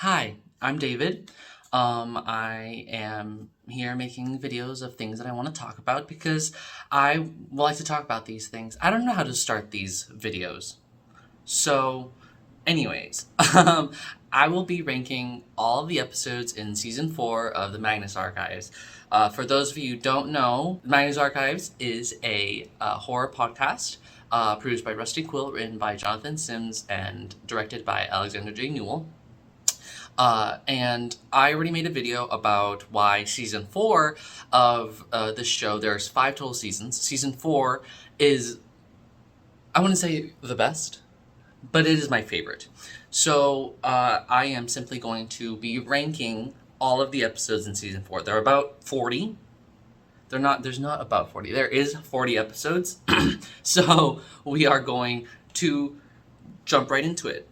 Hi, I'm David. I am here making videos of things that I want to talk about because I like to talk about these things. I don't know how to start these videos. So, anyways, I will be ranking all of the episodes in season 4 of the Magnus Archives. For those of you who don't know, Magnus Archives is a horror podcast produced by Rusty Quill, written by Jonathan Sims, and directed by Alexander J. Newell. And I already made a video about why season 4 of this show, there's 5 total seasons. Season 4 is, I wouldn't say the best, but it is my favorite. So I am simply going to be ranking all of the episodes in season 4. There are about 40. There's not about 40. There is 40 episodes. So we are going to jump right into it.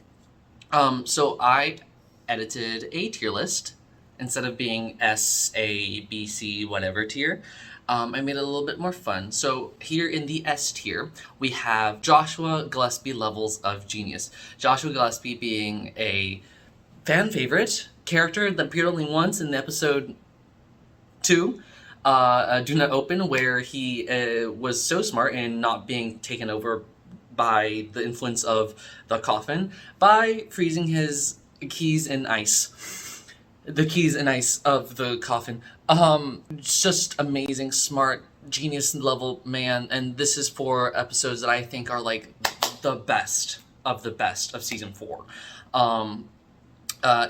So I edited a tier list instead of being S, A, B, C, whatever tier. I made it a little bit more fun. So here in the S tier, we have Joshua Gillespie levels of genius. Joshua Gillespie being a fan favorite character that appeared only once in episode 2, Do Not Open, where he was so smart in not being taken over by the influence of the coffin by freezing his keys in ice. The keys in ice of the coffin. Just amazing, smart, genius level man, and this is 4 episodes that I think are like the best of season 4.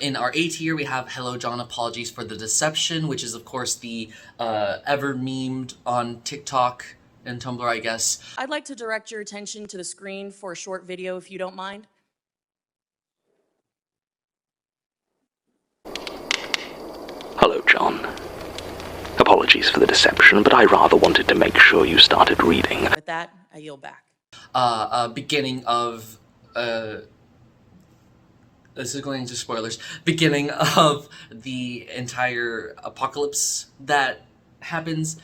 In our A tier, we have Hello John, Apologies for the Deception, which is of course the ever memed on TikTok and Tumblr, I guess. I'd like to direct your attention to the screen for a short video, if you don't mind. Hello, John. Apologies for the deception, but I rather wanted to make sure you started reading. With that, I yield back. Beginning of this is going into spoilers. Beginning of the entire apocalypse that happens.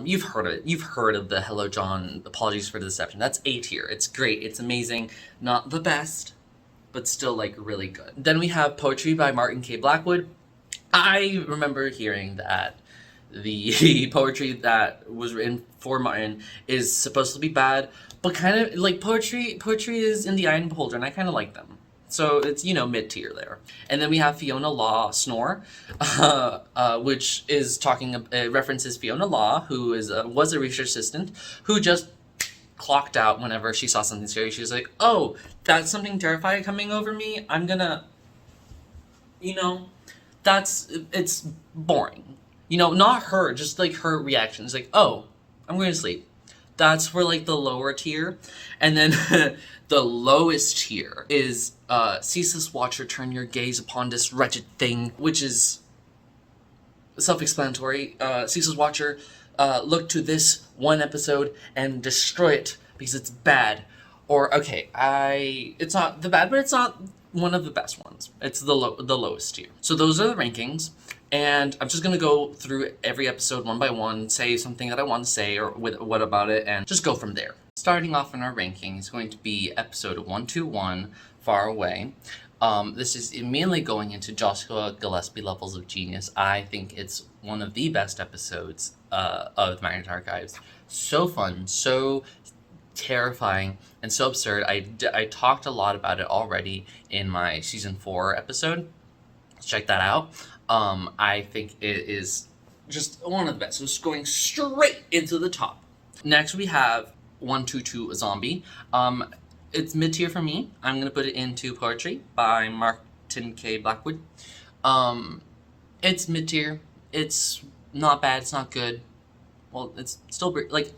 You've heard it. You've heard of the Hello John, Apologies for the Deception. That's A tier. It's great. It's amazing. Not the best, but still like really good. Then we have Poetry by Martin K. Blackwood. I remember hearing that the poetry that was written for Martin is supposed to be bad, but kind of like poetry is in the eye and beholder, and I kind of like them. So it's, mid-tier there. And then we have Fiona Law Snore, which is talking, references Fiona Law, who was a research assistant, who just clocked out whenever she saw something scary. She was like, oh, that's something terrifying coming over me. I'm gonna, it's boring. Not her, just like her reaction. It's like, oh, I'm going to sleep. That's for like the lower tier. And then the lowest tier is Ceaseless Watcher, Turn Your Gaze Upon This Wretched Thing, which is self-explanatory. Ceaseless Watcher, look to this one episode and destroy it because it's bad. Or, okay, it's not the bad, but it's not one of the best ones. It's the lowest tier. So those are the rankings. And I'm just going to go through every episode one by one, say something that I want to say or what about it, and just go from there. Starting off in our ranking is going to be episode 121, Far Away. This is mainly going into Joshua Gillespie levels of genius. I think it's one of the best episodes of Magnus Archives. So fun, so terrifying, and so absurd. I talked a lot about it already in my season 4 episode. Check that out. I think it is just one of the best. So it's going straight into the top. Next we have 122 Zombie. It's mid-tier for me. I'm going to put it into Poetry by Martin K. Blackwood. It's mid-tier. It's not bad. It's not good. Well, it's still, like,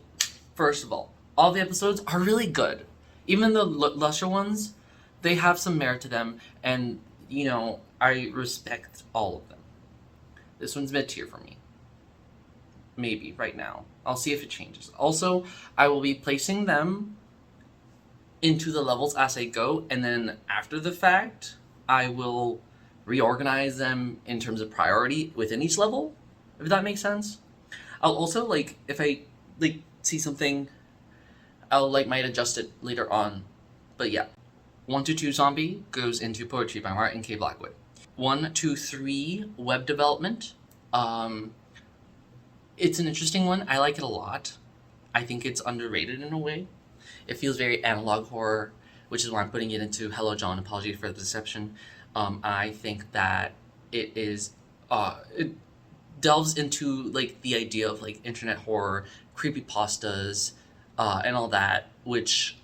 first of all the episodes are really good. Even the lesser ones, they have some merit to them. And, I respect all of them. This one's mid-tier for me. Maybe, right now. I'll see if it changes. Also, I will be placing them into the levels as I go, and then after the fact, I will reorganize them in terms of priority within each level, if that makes sense. I'll also, if I, see something, I'll, might adjust it later on. But yeah. 122 Zombie goes into Poetry by Martin K. Blackwood. 1, 2, 3, web development. It's an interesting one. I like it a lot. I think it's underrated in a way. It feels very analog horror, which is why I'm putting it into Hello John, Apology for the Deception. I think that it is, it delves into like the idea of like internet horror, creepypastas, and all that, which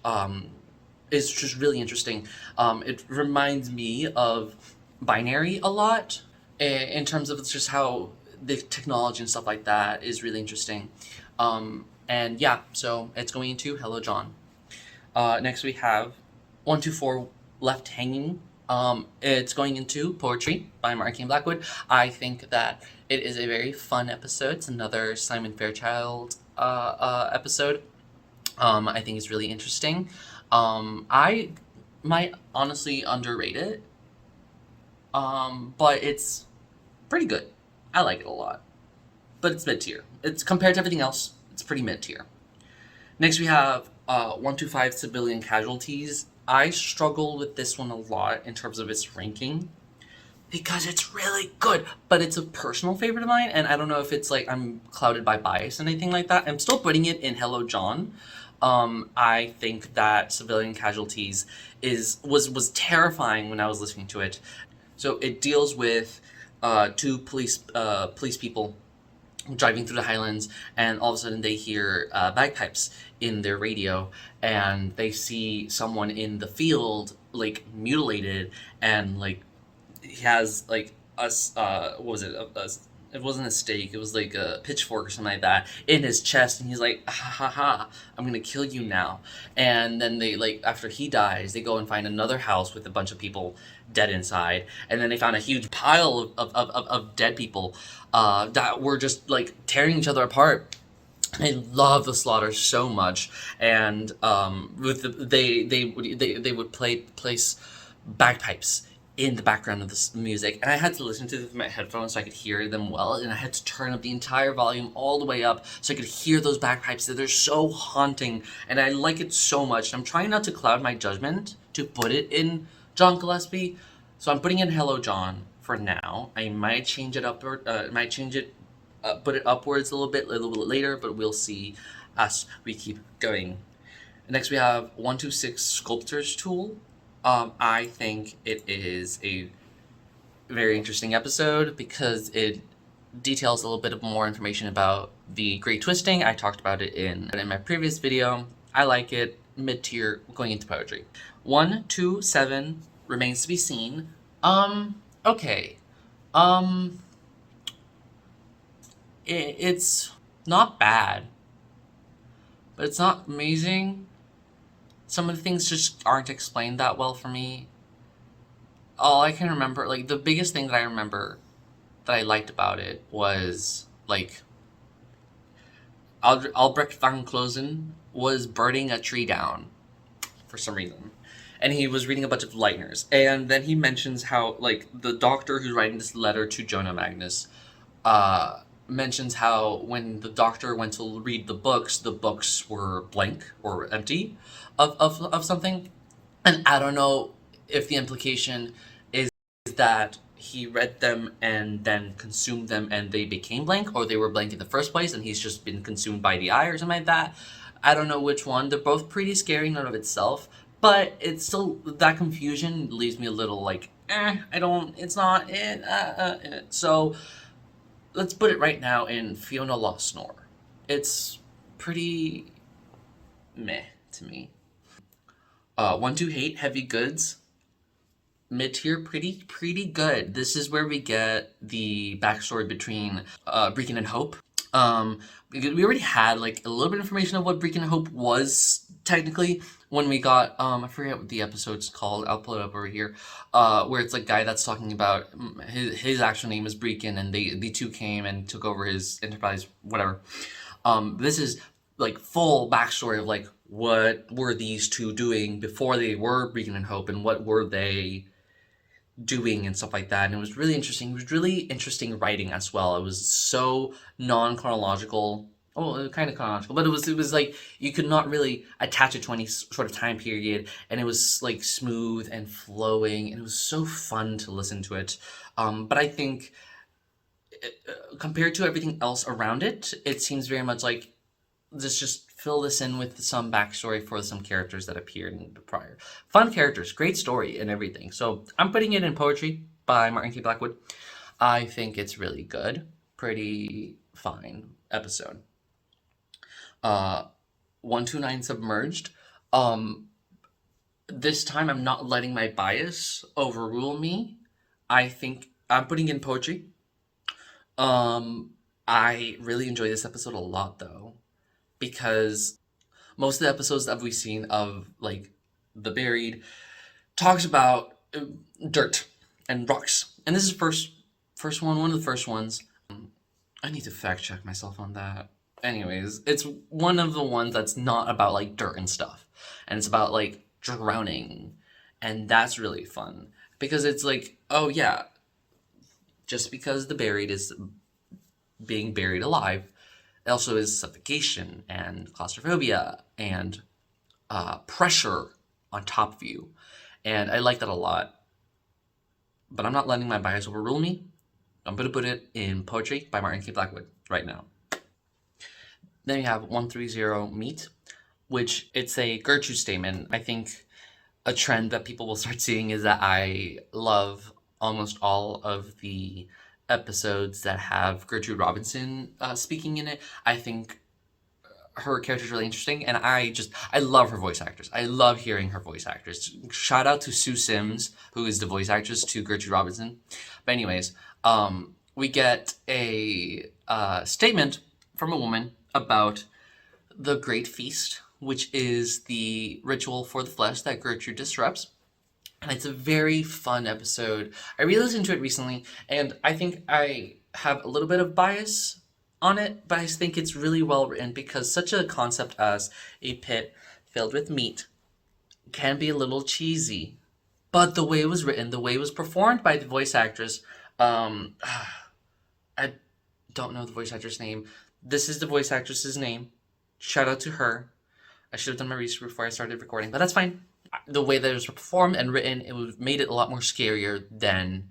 is just really interesting. It reminds me of Binary a lot in terms of just how the technology and stuff like that is really interesting. And yeah, so it's going into Hello John. Next we have 124 Left Hanging. It's going into Poetry by Marky and Blackwood. I think that it is a very fun episode. It's another Simon Fairchild episode. I think it's really interesting. I might honestly underrate it, but it's pretty good. I like it a lot, but it's mid-tier. It's compared to everything else, it's pretty mid-tier. Next we have 125 Civilian Casualties. I struggle with this one a lot in terms of its ranking because it's really good, but it's a personal favorite of mine, and I don't know if it's like I'm clouded by bias and anything like that. I'm still putting it in Hello John. I think that Civilian Casualties was terrifying when I was listening to it. So it deals with two police people driving through the Highlands, and all of a sudden they hear bagpipes in their radio, and they see someone in the field like mutilated, and like he has like what was it? It wasn't a stake. It was like a pitchfork or something like that in his chest, and he's like, "Ha ha ha! I'm gonna kill you now." And then they like after he dies, they go and find another house with a bunch of people dead inside, and then they found a huge pile of dead people that were just like tearing each other apart. I love the slaughter so much, and with they would place bagpipes in the background of this music, and I had to listen to them with my headphones so I could hear them well, and I had to turn up the entire volume all the way up so I could hear those bagpipes. They're so haunting, and I like it so much. I'm trying not to cloud my judgment to put it in John Gillespie, so I'm putting in Hello John for now. I might change it up, or put it upwards a little bit later, but we'll see as we keep going. Next we have 126 Sculptor's Tool. I think it is a very interesting episode because it details a little bit more information about the Great Twisting. I talked about it in my previous video. I like it. Mid-tier, going into Poetry. 127 Remains to be Seen. Okay. It's not bad, but it's not amazing. Some of the things just aren't explained that well for me. All I can remember, like, the biggest thing that I remember that I liked about it was, like, Albrecht van Closen was burning a tree down for some reason. And he was reading a bunch of Leitners. And then he mentions how, like, the doctor who's writing this letter to Jonah Magnus, mentions how when the doctor went to read the books were blank or empty of something. And I don't know if the implication is that he read them and then consumed them and they became blank, or they were blank in the first place and he's just been consumed by the eye or something like that. I don't know which one. They're both pretty scary in and of itself, but it's still, that confusion leaves me a little like, it's not it. So let's put it right now in Fiona Lost Snore. It's pretty meh to me. 128 Heavy Goods. Mid-tier, pretty good. This is where we get the backstory between Brecon and Hope. We already had like a little bit of information of what Brecon and Hope was technically when we got I forget what the episode's called. I'll pull it up over here. Where it's like a guy that's talking about his actual name is Brecon, and the two came and took over his enterprise, whatever. This is like full backstory of like what were these two doing before they were Brecon and Hope, and what were they doing and stuff like that. And it was really interesting. It was really interesting writing as well. It was so non-chronological. Oh, kind of chronological, but it was like you could not really attach it to any sort of time period, and it was like smooth and flowing, and it was so fun to listen to it. But I think compared to everything else around it, it seems very much like let's just fill this in with some backstory for some characters that appeared in the prior. Fun characters, great story, and everything. So I'm putting it in Poetry by Martin K. Blackwood. I think it's really good, pretty fine episode. 129 Submerged. This time I'm not letting my bias overrule me. I think I'm putting in Poetry. I really enjoy this episode a lot though, because most of the episodes that we've seen of like The Buried talks about dirt and rocks, and this is first one of the first ones. I need to fact check myself on that. Anyways, it's one of the ones that's not about like dirt and stuff, and it's about like drowning, and that's really fun because it's like, oh yeah, just because the buried is being buried alive, it also is suffocation and claustrophobia and pressure on top of you, and I like that a lot. But I'm not letting my bias overrule me. I'm going to put it in Poetry by Martin K. Blackwood right now. Then we have 130 Meet, which it's a Gertrude statement. I think a trend that people will start seeing is that I love almost all of the episodes that have Gertrude Robinson speaking in it. I think her character is really interesting, and I love her voice actors. I love hearing her voice actors. Shout out to Sue Sims, who is the voice actress to Gertrude Robinson. But anyways, we get a statement from a woman about the Great Feast, which is the ritual for the flesh that Gertrude disrupts. And it's a very fun episode. I re-listened to it recently, and I think I have a little bit of bias on it, but I think it's really well written because such a concept as a pit filled with meat can be a little cheesy. But the way it was written, the way it was performed by the voice actress, I don't know the voice actress' name. This is the voice actress's name. Shout out to her. I should have done my research before I started recording, but that's fine. The way that it was performed and written, made it a lot more scarier than,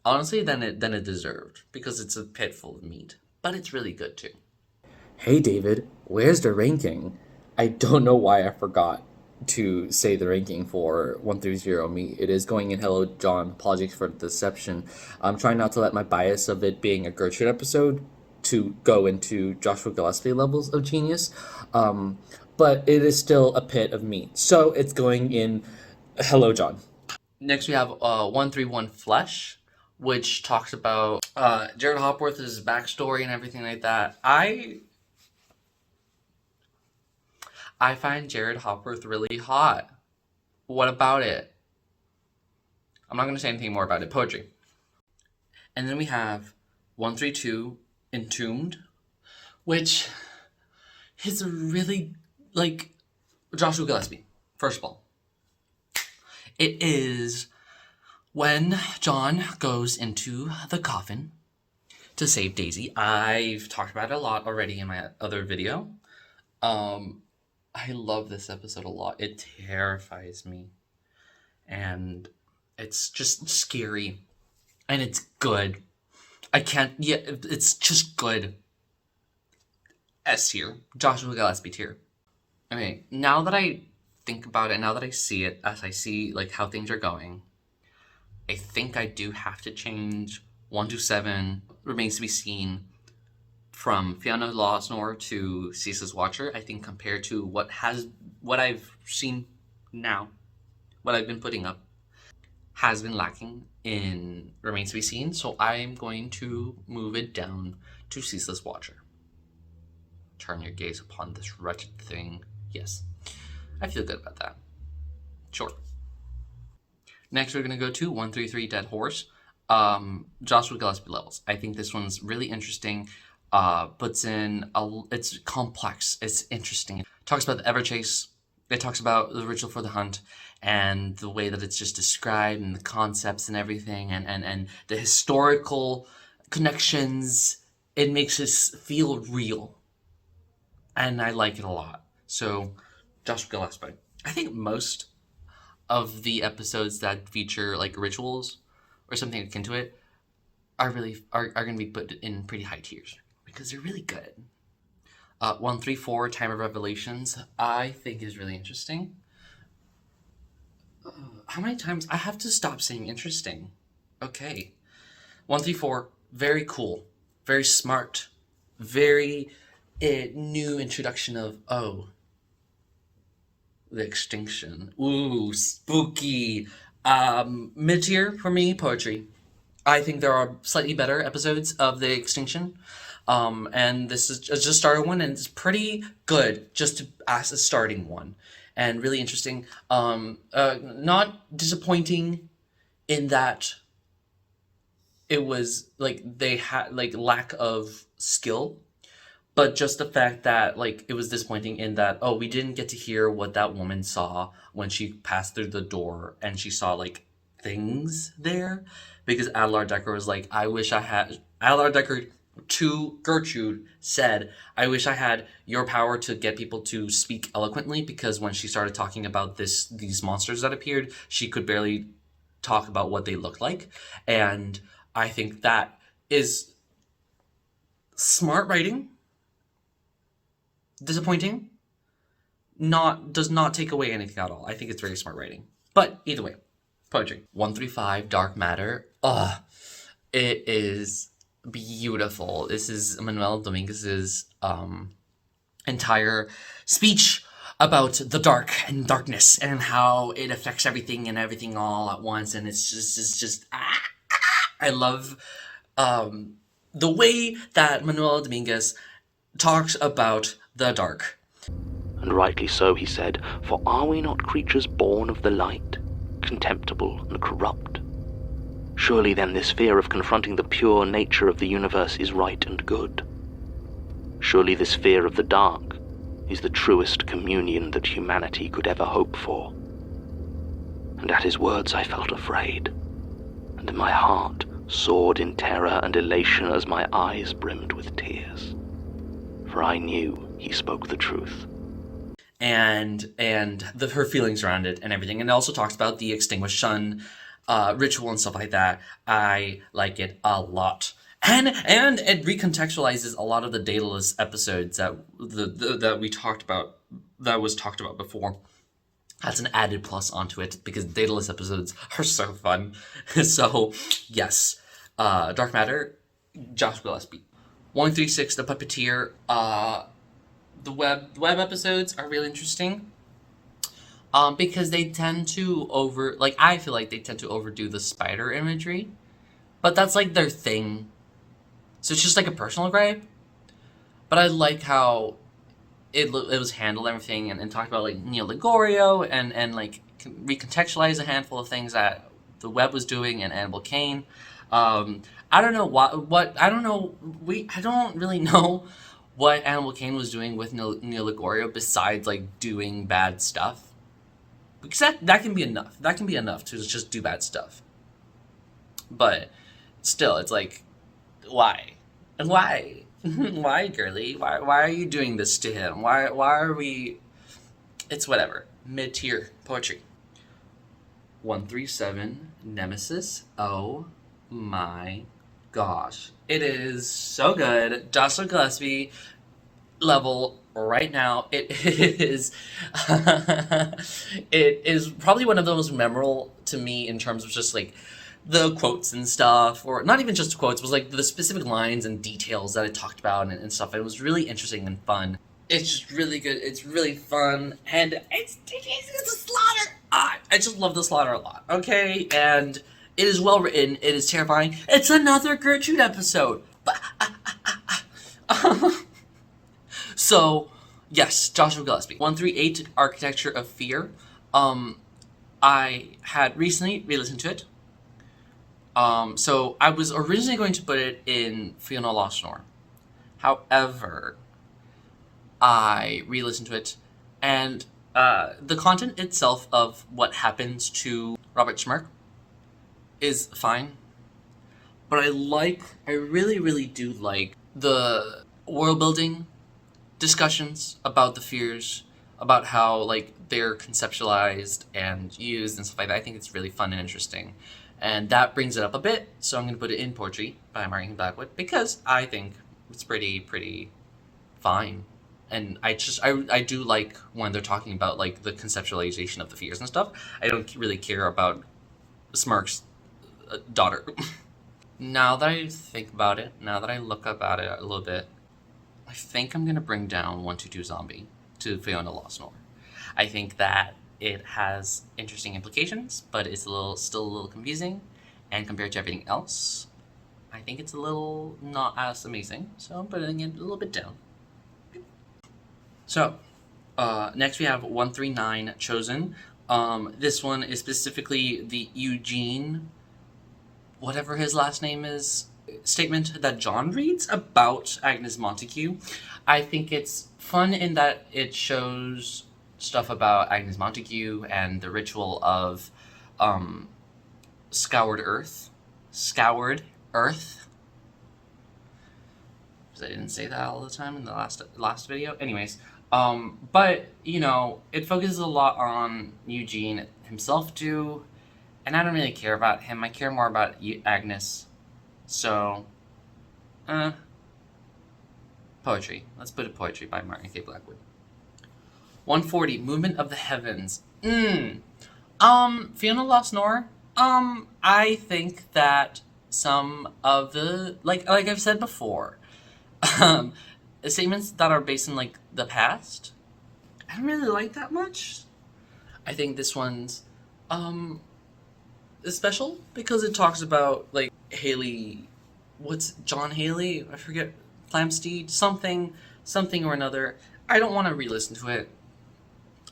honestly, than it deserved, because it's a pit full of meat. But it's really good too. Hey David, where's the ranking? I don't know why I forgot to say the ranking for 130 Meet. It is going in Hello John. Apologies for the deception. I'm trying not to let my bias of it being a Gertrude episode to go into Joshua Gillespie levels of genius. But it is still a pit of meat. So it's going in Hello John. Next we have 131 Flesh, which talks about Jared Hopworth's backstory and everything like that. I find Jared Hopworth really hot. What about it? I'm not going to say anything more about it. Poetry. And then we have 132 Entombed, which is really like Joshua Gillespie. First of all, it is when John goes into the coffin to save Daisy. I've talked about it a lot already in my other video. I love this episode a lot. It terrifies me. And it's just scary. And it's good. It's just good. S tier. Joshua Gillespie tier. Okay, now that I think about it, now that I see it, as I see like how things are going, I think I do have to change 127 Remains to be Seen from Fiona Losnor to Ceaseless Watcher. I think compared to what I've seen now, what I've been putting up, has been lacking in Remains to be Seen. So I'm going to move it down to Ceaseless Watcher. Turn your gaze upon this wretched thing. Yes, I feel good about that. Sure. Next, we're going to go to 133 Dead Horse. Joshua Gillespie levels. I think this one's really interesting. Puts in, it's complex. It's interesting. It talks about the Everchase. It talks about the ritual for the hunt and the way that it's just described and the concepts and everything and the historical connections. It makes us feel real. and I like it a lot. So, Joshua Gillespie. I think most of the episodes that feature like rituals or something akin to it are going to be put in pretty high tiers because they're really good. 134 Time of Revelations I think is really interesting. How many times I have to stop saying interesting? Okay. 134, very cool, very smart, very new introduction of the extinction. Ooh, spooky. Mid-tier for me, poetry. I think there are slightly better episodes of the extinction. And this is just started one, and it's pretty good just as a starting one, and really interesting. Not disappointing in that it was like they had like lack of skill, but just the fact that like it was disappointing in that we didn't get to hear what that woman saw when she passed through the door and she saw like things there, because Adelar Decker was like, Adelar Decker to Gertrude said, I wish I had your power to get people to speak eloquently, because when she started talking about these monsters that appeared, she could barely talk about what they looked like. And I think that is smart writing. Disappointing. Does not take away anything at all. I think it's very smart writing. But either way, poetry. 135 Dark Matter. It is beautiful. This is Manuel Dominguez's entire speech about the dark and darkness and how it affects everything and everything all at once. And it's just I love the way that Manuel Dominguez talks about the dark. And rightly so, he said, for are we not creatures born of the light, contemptible and corrupt? Surely then this fear of confronting the pure nature of the universe is right and good. Surely this fear of the dark is the truest communion that humanity could ever hope for. And at his words I felt afraid, and my heart soared in terror and elation as my eyes brimmed with tears. For I knew he spoke the truth. And her feelings around it and everything. And it also talks about the extinguished sun ritual and stuff like that. I like it a lot. And it recontextualizes a lot of the Daedalus episodes that we talked about, that was talked about before. That's an added plus onto it, because Daedalus episodes are so fun. So, yes. Dark Matter, Josh Gillespie. 136, The Puppeteer. The web episodes are really interesting. Because they tend to I feel like they tend to overdo the spider imagery. But that's like their thing. So it's just like a personal gripe. But I like how it was handled, everything, and talked about like Neo Ligorio and like recontextualize a handful of things that the web was doing and Annabelle Kane. I don't know what I don't know. I don't really know what Annabelle Kane was doing with Neo Ligorio besides like doing bad stuff. Because that can be enough. That can be enough to just do bad stuff. But still, it's like, why? Why? Why, girly? Why are you doing this to him? Why are we... It's whatever. Mid-tier poetry. 137, Nemesis. Oh my gosh. It is so good. Joshua Gillespie level right now. It is it is probably one of the most memorable to me in terms of just like the quotes and stuff, or not even just quotes, it was like the specific lines and details that I talked about and stuff. It was really interesting and fun. It's just really good. It's really fun, and it's a slaughter. I just love the slaughter a lot. Okay, and it is well written. It is terrifying. It's another Gertrude episode. So, yes, Joshua Gillespie. 138, Architecture of Fear. I had recently re-listened to it. So I was originally going to put it in Fiona Loshnor. However, I re-listened to it, and the content itself of what happens to Robert Schmirk is fine. But I really, really do like the world building discussions about the fears, about how like they're conceptualized and used and stuff like that. I think it's really fun and interesting. And that brings it up a bit, so I'm going to put it in Poetry by Martin Blackwood because I think it's pretty fine. And I do like when they're talking about like the conceptualization of the fears and stuff. I don't really care about Smark's daughter. Now that I think about it, now that I look about it a little bit, I think I'm going to bring down 122 Zombie to Fiona Lost Nor. I think that it has interesting implications, but it's still a little confusing, and compared to everything else, I think it's a little not as amazing, so I'm putting it a little bit down. So, next we have 139 Chosen. This one is specifically the Eugene, whatever his last name is, statement that John reads about Agnes Montague. I think it's fun in that it shows stuff about Agnes Montague and the ritual of scoured earth. Scoured earth. Because I didn't say that all the time in the last video. Anyways, but, you know, it focuses a lot on Eugene himself too, and I don't really care about him. I care more about Agnes. So, Poetry. Let's put it Poetry by Martin K. Blackwood. 140, Movement of the Heavens. Fiona Lost Nor. I think that some of the, like I've said before, statements that are based in, like, the past, I don't really like that much. I think this one's, is special because it talks about, like, Haley, what's John Haley? I forget, Flamsteed, something or another. I don't want to re-listen to it.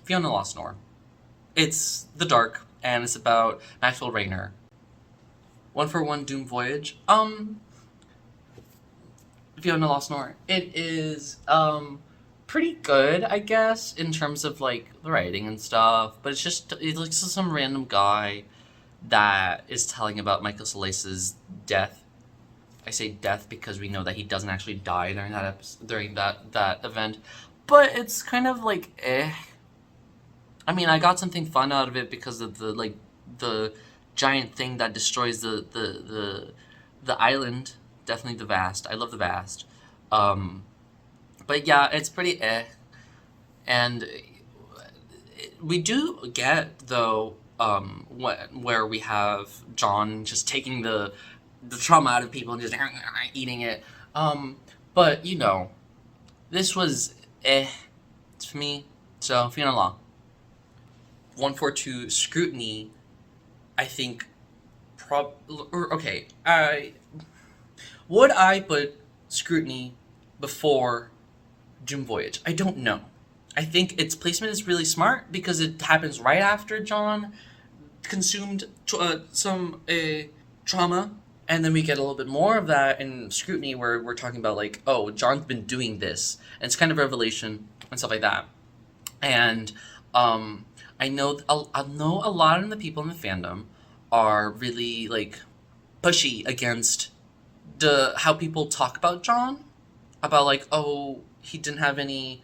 Fiona Lost Nor. It's the dark, and it's about Maxwell Rayner. 141 Doom Voyage. Fiona Lost Nor. It is, pretty good, I guess, in terms of, like, the writing and stuff, but it's just some random guy that is telling about Michael Salace's death. I say death because we know that he doesn't actually die during that event, but it's kind of like I mean, I got something fun out of it because of the giant thing that destroys the island. Definitely the Vast. I love the Vast. But yeah, it's pretty and we do get though where we have John just taking the trauma out of people and just eating it. But you know, this was to me. So Fiona Law. 142 Scrutiny. I think would I put Scrutiny before Doom Voyage? I don't know. I think its placement is really smart because it happens right after John consumed some trauma, and then we get a little bit more of that in Scrutiny where we're talking about, like, oh, John's been doing this, and it's kind of revelation and stuff like that. And I know a lot of the people in the fandom are really, like, pushy against how people talk about John, about, like, oh, he didn't have any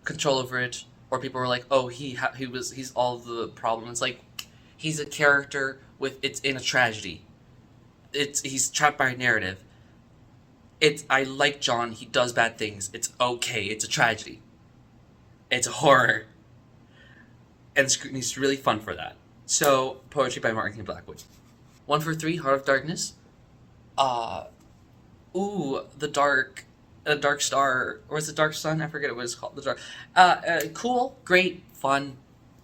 control over it, or people were like, oh, he's all the problem. It's like, he's a character it's in a tragedy. He's trapped by a narrative. I like John, he does bad things. It's okay, it's a tragedy. It's a horror. And Scrutiny's really fun for that. So, Poetry by Martin Blackwood. 143, Heart of Darkness. The Dark Star, or is it Dark Sun? I forget what it's called. The Dark. Cool, great, fun,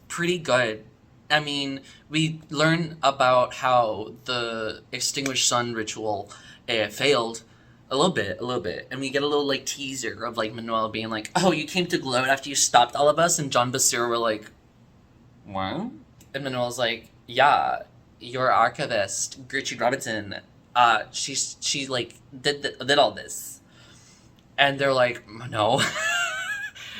pretty good. I mean, we learn about how the Extinguished Sun ritual failed a little bit, and we get a little, like, teaser of, like, Manuel being like, oh, you came to gloat after you stopped all of us, and John Basira were like, what? And Manuel's like, yeah, your archivist, Gertrude Robinson, she like did all this, and they're like, no,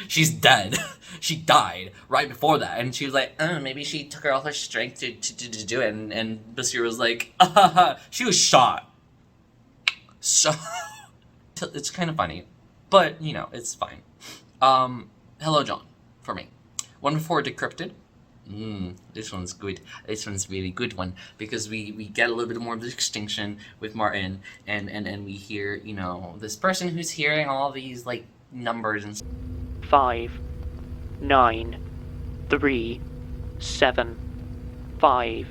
she's dead. She died right before that, and she was like, oh, maybe she took all her strength to do it, and Basira was like, she was shot. So it's kind of funny, but you know, it's fine. Hello John, for me. 1 for Decrypted. This one's good. This one's a really good one because we get a little bit more of the extinction with Martin, and we hear, you know, this person who's hearing all these, like, numbers and 5, 9, 3, 7, 5,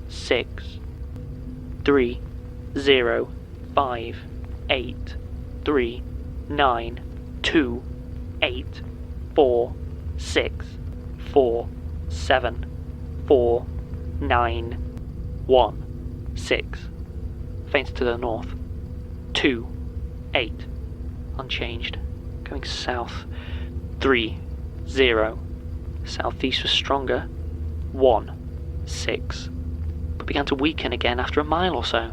6, 3, 0, 5, 8, 3, 9, 2, 8, 4, 6, 4, 7, 4, 9, 1, 6. Faints to the north. 2, 8. Unchanged. Going south. 3, 0. Southeast was stronger. 1, 6. But began to weaken again after a mile or so.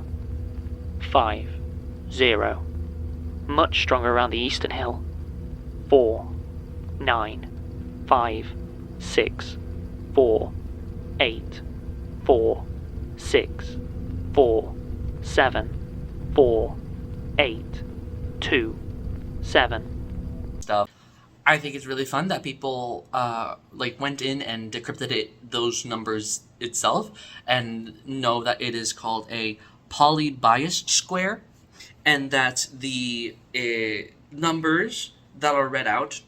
5, 0. Much stronger around the eastern hill. 4, 9, 5, 6, 4, 8, 4, 6, 4, 7, 4, 8, 2, 7. stuff. I think it's really fun that people went in and decrypted those numbers itself and know that it is called a poly-biased square, and that the numbers that are read out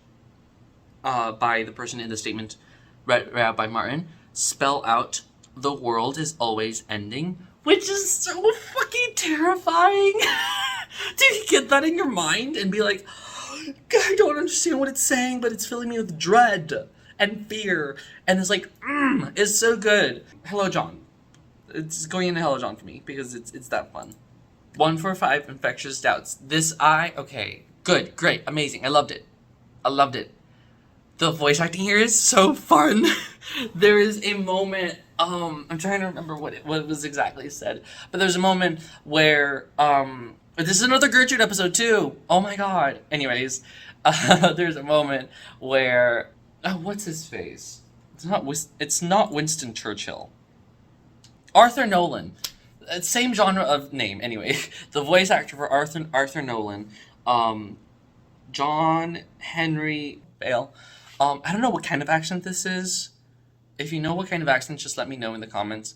by the person in the statement read out by Martin spell out the world is always ending, which is so fucking terrifying. Do you get that in your mind and be like, I don't understand what it's saying, but it's filling me with dread and fear, and it's like, it's so good. Hello John. It's going into Hello John for me because it's that fun. 1 for 5 infectious doubts. Okay, good, great, amazing. I loved it. The voice acting here is so fun. There is a moment, I'm trying to remember what was exactly said, but there's a moment where, this is another Gertrude episode too. Oh my god. Anyways, there's a moment where, what's his face? It's not Winston Churchill. Arthur Nolan. Same genre of name. Anyway, the voice actor for Arthur Nolan, John Henry Bale. I don't know what kind of accent this is. If you know what kind of accent, just let me know in the comments.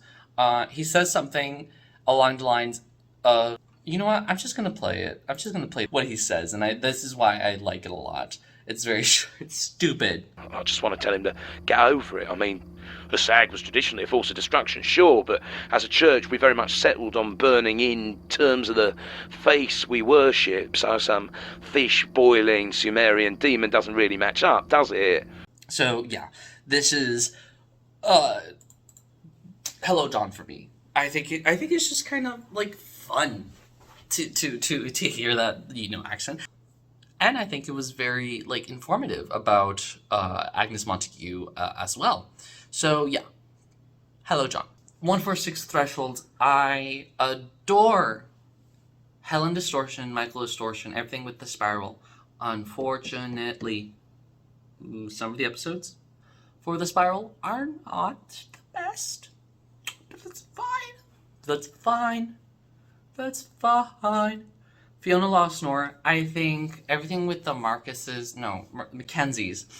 He says something along the lines of, you know what? I'm just gonna play it. I'm just gonna play what he says, and this is why I like it a lot. It's very it's stupid. I just want to tell him to get over it. I mean, the SAG was traditionally a force of destruction, sure, but as a church we very much settled on burning in terms of the face we worship, so some fish boiling Sumerian demon doesn't really match up, does it? So yeah, this is Hello John for me. I think it's just kind of like fun to hear that, you know, accent. And I think it was very, like, informative about Agnes Montague as well. So, yeah. Hello, John. 146 Threshold. I adore Helen Distortion, Michael Distortion, everything with the spiral. Unfortunately, some of the episodes for the spiral are not the best. But that's fine. That's fine. That's fine. Fiona Lossnor, I think everything with the Mackenzies.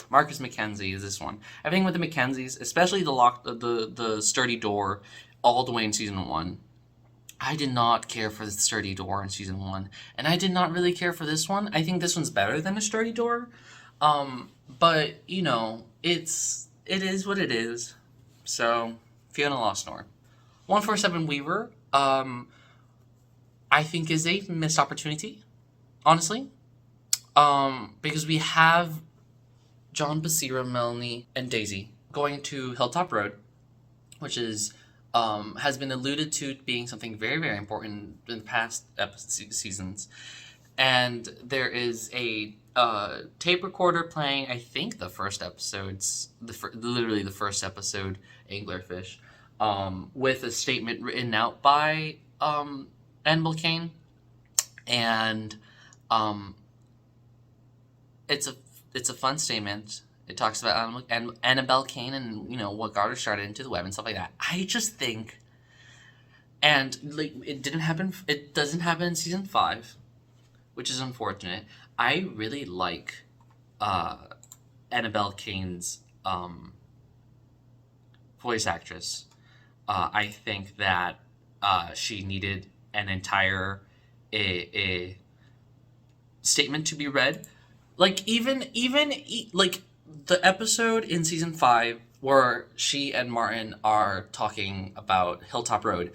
Marcus Mackenzie is this one. Everything with the Mackenzies, especially the sturdy door, all the way in season 1. I did not care for the sturdy door in season 1, and I did not really care for this one. I think this one's better than a sturdy door, but you know, it is what it is. So Fiona Lossnor. 147 Weaver. I think is a missed opportunity, honestly, because we have John, Basira, Melanie, and Daisy going to Hilltop Road, which is has been alluded to being something very, very important in the past seasons, and there is a tape recorder playing. I think the first episode's literally the first episode, Anglerfish, with a statement written out by Annabelle Kane, and it's a fun statement. It talks about Annabelle Kane and, you know, what got her started into the web and stuff like that. I just think, and like it doesn't happen in season 5, which is unfortunate. I really like Annabelle Kane's voice actress. I think that she needed an entire a statement to be read. Like even like the episode in season 5 where she and Martin are talking about Hilltop Road.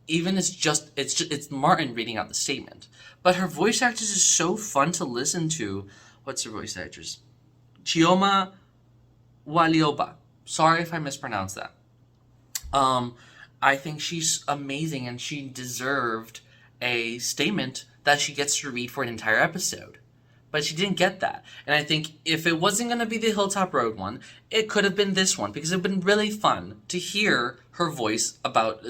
Even it's Martin reading out the statement, but her voice actress is so fun to listen to. What's her voice actress? Chioma Walioba. Sorry if I mispronounced that. I think she's amazing, and she deserved a statement that she gets to read for an entire episode. But she didn't get that. And I think if it wasn't going to be the Hilltop Road one, it could have been this one, because it would have been really fun to hear her voice about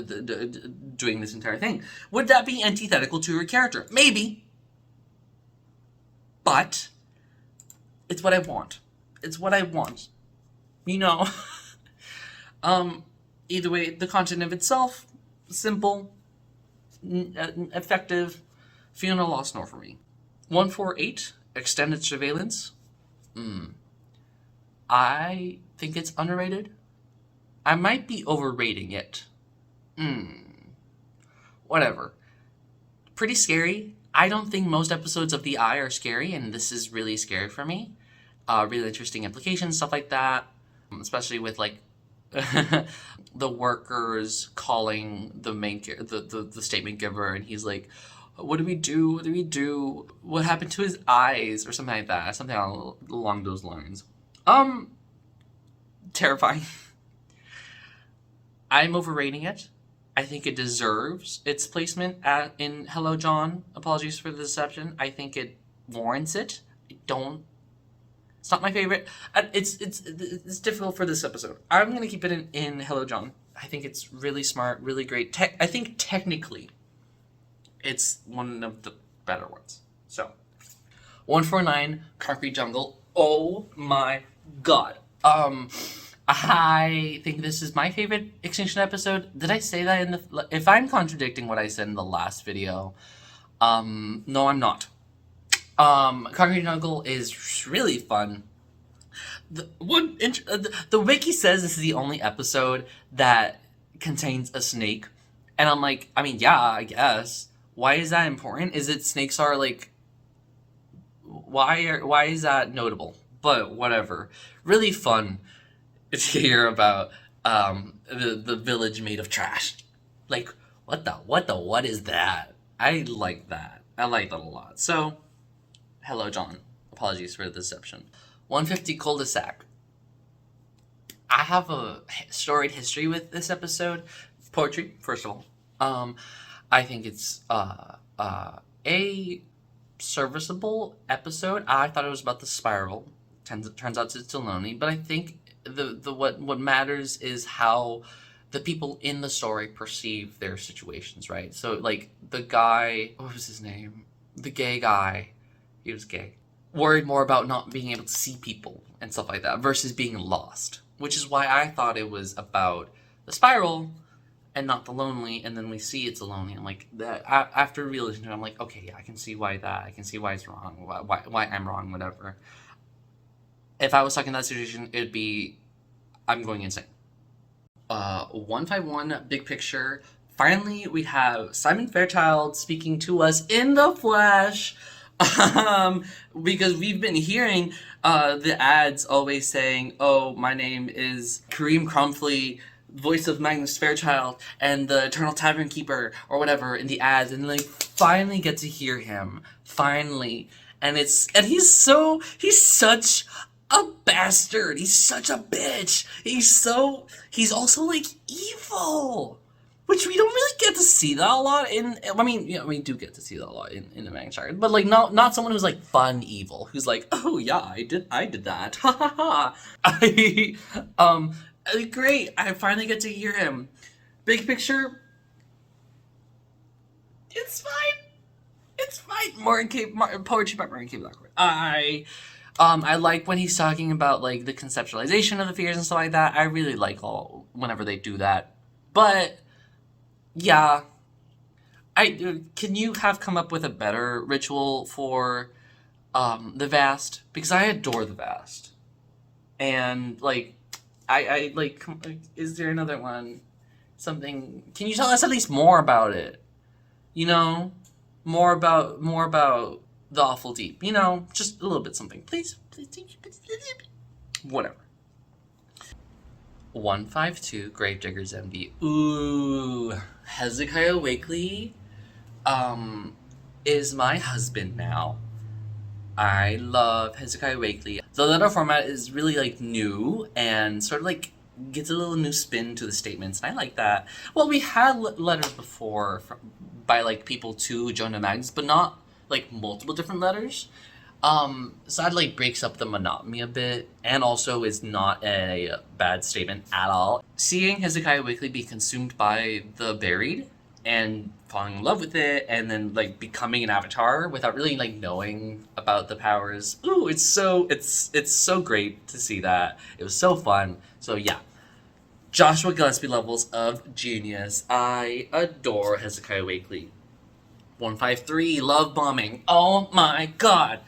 doing this entire thing. Would that be antithetical to her character? Maybe. But it's what I want. It's what I want. You know? Either way, the content of itself, simple, effective, feel no loss nor for me. 148, extended surveillance. I think it's underrated. I might be overrating it. Whatever. Pretty scary. I don't think most episodes of The Eye are scary, and this is really scary for me. Really interesting implications, stuff like that. Especially with like the workers calling the main the statement giver, and he's like, what do we do? What do we do? What happened to his eyes? Or something like that. Something along those lines. Terrifying. I'm overrating it. I think it deserves its placement in Hello John. Apologies for the deception. I think it warrants it. It's not my favorite. It's difficult for this episode. I'm gonna keep it in Hello John. I think it's really smart, really great. I think technically, it's one of the better ones. So, 149, Concrete Jungle. Oh my god. I think this is my favorite Extinction episode. Did I say that if I'm contradicting what I said in the last video, no, I'm not. Concrete Jungle is really fun. The wiki says this is the only episode that contains a snake, and I'm like, I mean, yeah, I guess. Why is that important? Is it snakes are like, why is that notable? But whatever. Really fun to hear about the village made of trash. Like, what is that? I like that. I like that a lot. So, hello, John. Apologies for the deception. 150 cul-de-sac. I have a storied history with this episode. Poetry, first of all. I think it's a serviceable episode. I thought it was about the spiral. Turns out it's lonely, but I think what matters is how the people in the story perceive their situations, right? So like the guy, what was his name? The gay guy. He was gay. Worried more about not being able to see people and stuff like that versus being lost, which is why I thought it was about the spiral and not the lonely. And then we see it's a lonely. I'm like, that after realizing it, I'm like, okay, yeah, I can see why that. I can see why it's wrong. Why I'm wrong. Whatever. If I was stuck in that situation, it'd be, I'm going insane. 151 big picture. Finally, we have Simon Fairchild speaking to us in the flesh. Because we've been hearing the ads always saying, oh, my name is Kareem Crumfley, voice of Magnus Fairchild, and the Eternal Tavern Keeper, or whatever, in the ads, and like finally get to hear him. Finally. And he's such a bastard. He's such a bitch. He's also like evil. Which we don't really get to see that a lot we do get to see that a lot in the Magnus Saga, but like not someone who's like fun evil, who's like, oh yeah, I did that, ha ha ha. Great, I finally get to hear him. Big picture, it's fine. Poetry by Martin K. Blackwood. I like when he's talking about like the conceptualization of the fears and stuff like that. I really like whenever they do that, but. Yeah, can you have come up with a better ritual for The Vast, because I adore The Vast. And, like, I like, is there another one? Something, can you tell us at least more about it? You know? More about the Awful Deep. You know? Just a little bit something. Please. Whatever. 152 Gravediggers MD. Ooh. Hezekiah Wakely is my husband now. I love Hezekiah Wakely. The letter format is really, like, new and sort of, like, gets a little new spin to the statements. And I like that. Well, we had letters before by, like, people to Jonah Magnus, but not, like, multiple different letters. So that, like, breaks up the monotony a bit, and also is not a bad statement at all. Seeing Hezekiah Wakely be consumed by the buried and falling in love with it, and then, like, becoming an avatar without really, like, knowing about the powers. Ooh, it's so great to see that. It was so fun. So yeah, Joshua Gillespie levels of genius. I adore Hezekiah Wakely. 153 Love Bombing. Oh my god.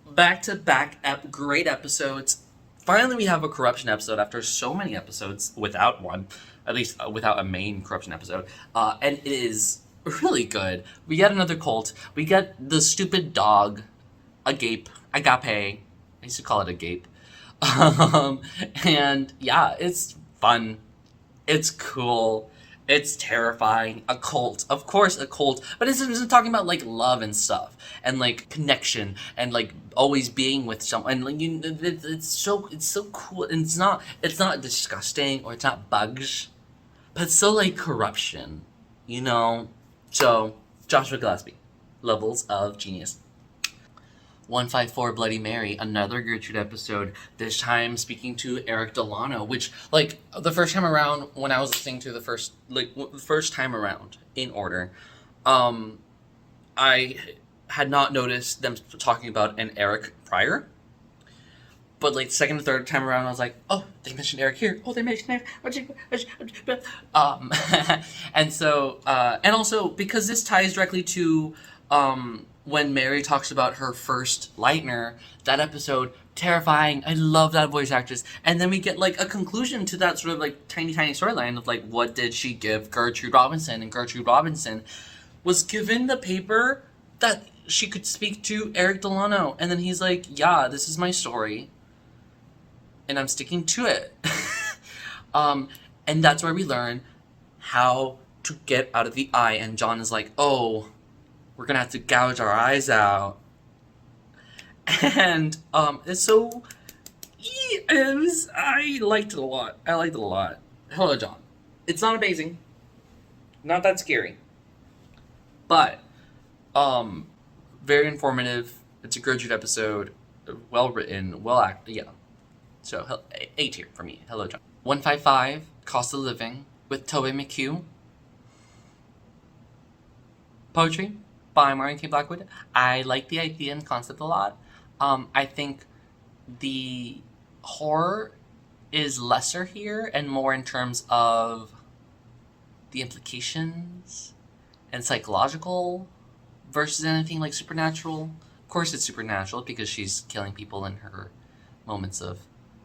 Back-to-back great episodes. Finally, we have a corruption episode after so many episodes without one. At least without a main corruption episode. And it is really good. We get another cult. We get the stupid dog. Agape. I used to call it Agape. And yeah, it's fun. It's cool. It's terrifying. A cult. Of course, a cult. But it isn't talking about, like, love and stuff. And, like, connection. And, like, always being with someone. And, like, it's so cool. And it's not disgusting or it's not bugs. But it's still, like, corruption. You know? So, Joshua Gillespie. Levels of genius. 154 Bloody Mary, another Gertrude episode, this time speaking to Eric Delano, which, like, the first time around, when I was listening to the first time around, in order, I had not noticed them talking about an Eric prior, but, like, second and third time around, I was like, oh, they mentioned Eric here, oh, they mentioned Eric, and so, and also, because this ties directly to, when Mary talks about her first Lightner, that episode, terrifying. I love that voice actress. And then we get, like, a conclusion to that sort of, like, tiny storyline of, like, what did she give Gertrude Robinson? And Gertrude Robinson was given the paper that she could speak to Eric Delano. And then he's like, yeah, this is my story. And I'm sticking to it. And that's where we learn how to get out of the eye. And John is like, oh, we're gonna have to gouge our eyes out. And it's so, I liked it a lot. Hello, John. It's not amazing, not that scary, but very informative. It's a Gertrude episode, well written, well acted. Yeah, so A tier for me. Hello, John. 155 Cost of Living with Tobey McHugh. Poetry by Marion K. Blackwood. I like the idea and concept a lot. I think the horror is lesser here and more in terms of the implications and psychological versus anything like supernatural. Of course it's supernatural because she's killing people in her moments of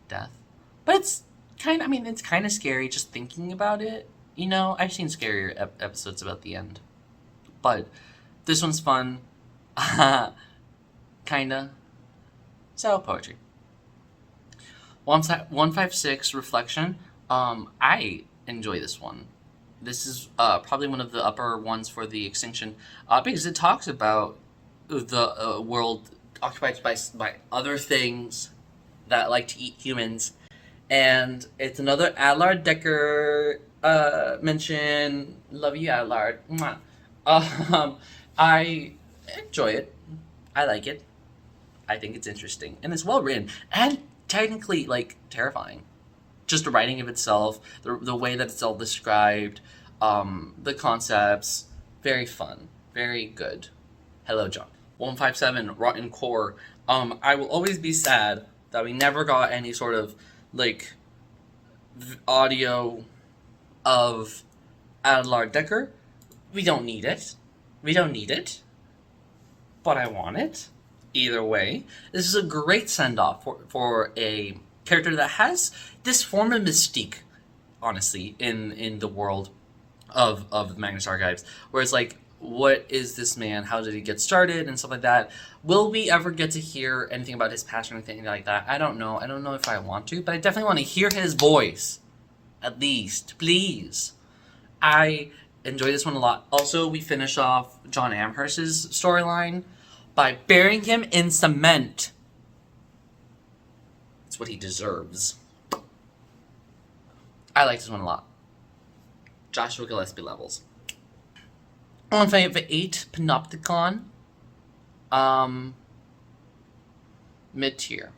death. But it's kind of scary just thinking about it. You know, I've seen scarier episodes about the end. But this one's fun. Kinda. So, poetry. 156 Reflection. I enjoy this one. This is probably one of the upper ones for the extinction because it talks about the world occupied by other things that like to eat humans. And it's another Adlard Decker mention. Love you, Adlard. Mwah. I enjoy it. I like it. I think it's interesting. And it's well written. And technically, like, terrifying. Just the writing of itself, the way that it's all described, the concepts, very fun. Very good. Hello, John. 157, Rotten Core. I will always be sad that we never got any sort of, like, audio of Adlard Decker. We don't need it. But I want it. Either way, this is a great send-off for a character that has this form of mystique, honestly, in the world of Magnus Archives, where it's like, what is this man? How did he get started and stuff like that? Will we ever get to hear anything about his past or anything like that? I don't know. I don't know if I want to, but I definitely want to hear his voice, at least, please. I enjoy this one a lot. Also, we finish off John Amherst's storyline by burying him in cement. It's what he deserves. I like this one a lot. Joshua Gillespie levels. On 5 Panopticon. Mid-tier.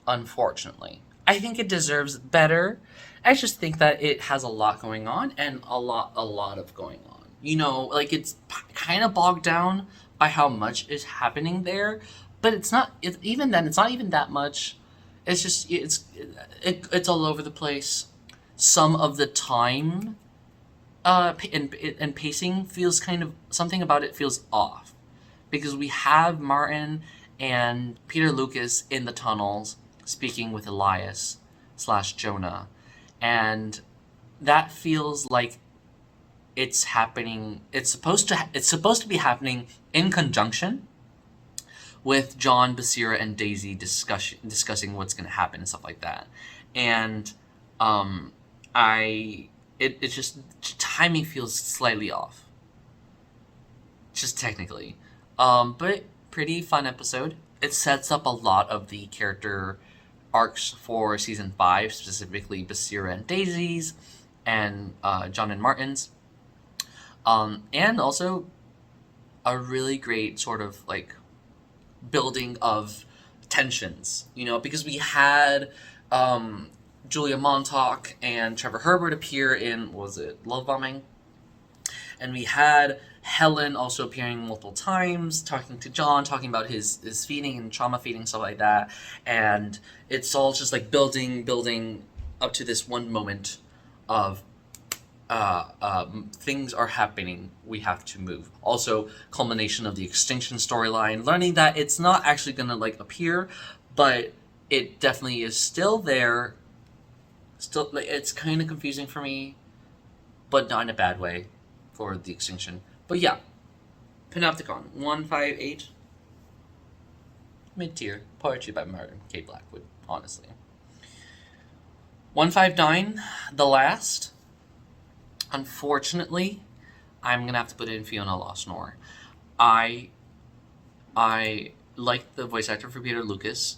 Unfortunately. I think it deserves better. I just think that it has a lot going on, and a lot of going on. You know, like, it's kind of bogged down by how much is happening there, but it's not, even then, it's not even that much. It's just, it's all over the place. Some of the time, and pacing feels kind of, something about it feels off. Because we have Martin and Peter Lucas in the tunnels speaking with Elias / Jonah. And that feels like it's happening, it's supposed to be happening in conjunction with John, Basira, and Daisy discussing what's going to happen and stuff like that. And it just, timing feels slightly off. Just technically. But pretty fun episode. It sets up a lot of the character arcs for season 5, specifically Basira and Daisy's, and John and Martin's. And also a really great sort of like building of tensions, you know, because we had Julia Montauk and Trevor Herbert appear in, what was it, Love Bombing? And we had Helen also appearing multiple times, talking to John, talking about his feeding and trauma feeding, stuff like that. And it's all just like building up to this one moment of things are happening, we have to move. Also, culmination of the extinction storyline, learning that it's not actually gonna like appear, but it definitely is still there. Still, like, it's kind of confusing for me, but not in a bad way for the extinction. But yeah, Panopticon 158, mid-tier, poetry by Martin K. Blackwood, honestly. 159, The Last. Unfortunately, I'm gonna have to put in Fiona Lost-Nor. I like the voice actor for Peter Lucas,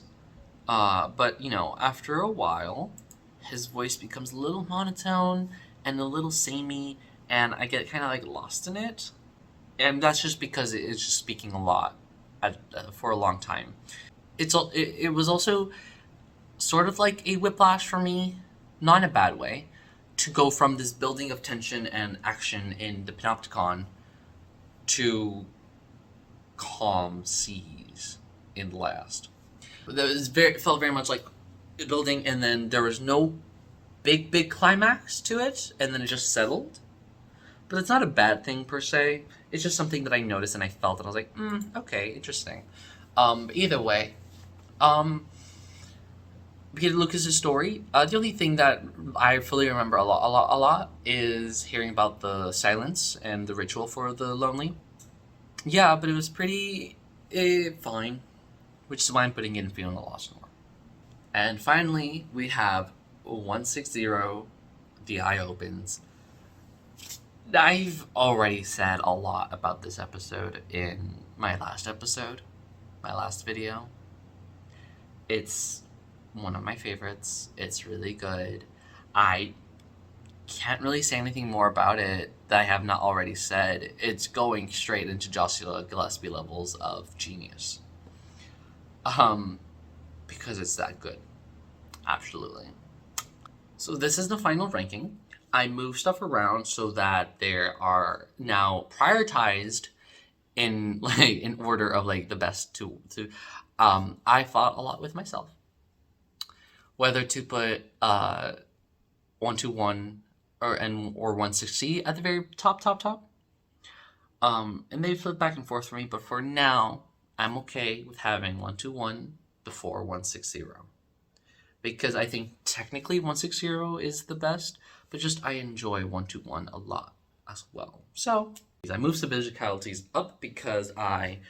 but you know, after a while, his voice becomes a little monotone and a little samey, and I get kind of like lost in it. And that's just because it's just speaking a lot for a long time. It was also sort of like a whiplash for me, not in a bad way, to go from this building of tension and action in the Panopticon to calm seas in The Last. It felt very much like building, and then there was no big climax to it, and then it just settled. But it's not a bad thing per se. It's just something that I noticed and I felt, and I was like, okay, interesting. Either way, Peter Lucas's story. The only thing that I fully remember a lot is hearing about the silence and the ritual for the lonely. Yeah, but it was pretty fine, which is why I'm putting in Fiona Lost-Nor. And finally, we have 160, The Eye Opens. I've already said a lot about this episode in my last video. It's one of my favorites. It's really good. I can't really say anything more about it that I have not already said. It's going straight into Joshua Gillespie levels of genius. Because it's that good. Absolutely. So this is the final ranking. I move stuff around so that there are now prioritized in order of like the best to I fought a lot with myself whether to put 121 or 160 at the very top. And they flip back and forth for me, but for now I'm okay with having 121 before 160. Because I think technically 160 is the best, but just I enjoy 121 a lot as well. So I moved some physicalities up because I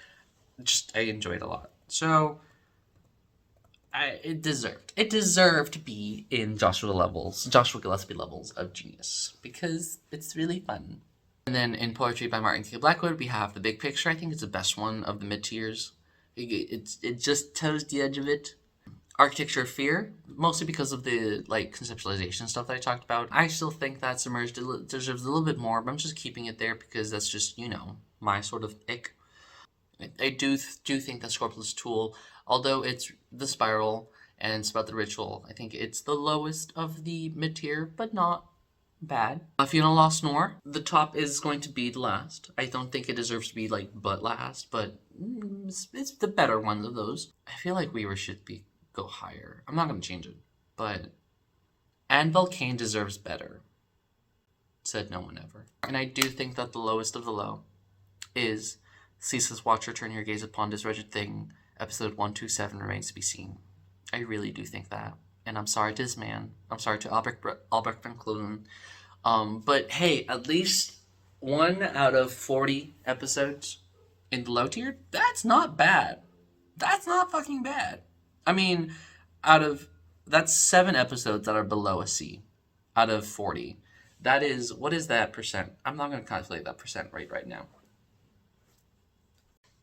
enjoy it a lot. So it deserved to be in Joshua Gillespie levels of genius, because it's really fun. And then in Poetry by Martin K. Blackwood, we have The Big Picture. I think it's the best one of the mid-tiers. It just toes the edge of it. Architecture of Fear, mostly because of the conceptualization stuff that I talked about. I still think that Submerged deserves a little bit more, but I'm just keeping it there because that's just, my sort of ick. I do think that Scorpius Tool, although it's the spiral and it's about the ritual, I think it's the lowest of the mid-tier, but not bad. Fiona Lost Noir, the top is going to be the last. I don't think it deserves to be but last, but it's the better one of those. I feel like Weaver should go higher. I'm not going to change it, but Anvil Kane deserves better. Said no one ever. And I do think that the lowest of the low is Ceaseless Watcher, Turn Your Gaze Upon This Wretched Thing, episode 127 Remains to Be Seen. I really do think that. And I'm sorry to this man. I'm sorry to Albrecht van Kloden. But hey, at least 1 out of 40 episodes in the low tier, that's not bad. That's not fucking bad. I mean, that's 7 episodes that are below a C out of 40. That is, what is that percent? I'm not going to calculate that percent right now.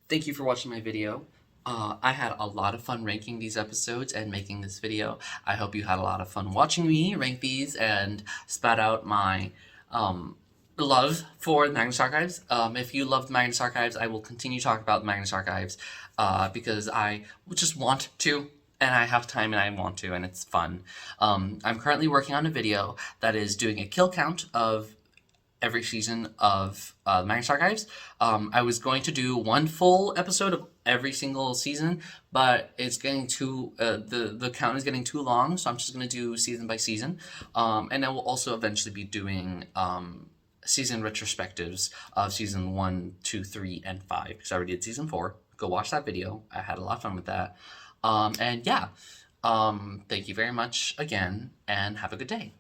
Thank you for watching my video. I had a lot of fun ranking these episodes and making this video. I hope you had a lot of fun watching me rank these and spat out my love for the Magnus Archives. If you love the Magnus Archives, I will continue talking about the Magnus Archives because I just want to, and I have time and I want to, and it's fun. I'm currently working on a video that is doing a kill count of every season of the Magnus Archives. I was going to do 1 full episode of every single season, but it's getting too, the count is getting too long, so I'm just going to do season by season. And I will also eventually be doing season retrospectives of season 1, 2, 3, and 5, because I already did season 4. Go watch that video. I had a lot of fun with that. And yeah, thank you very much again, and have a good day.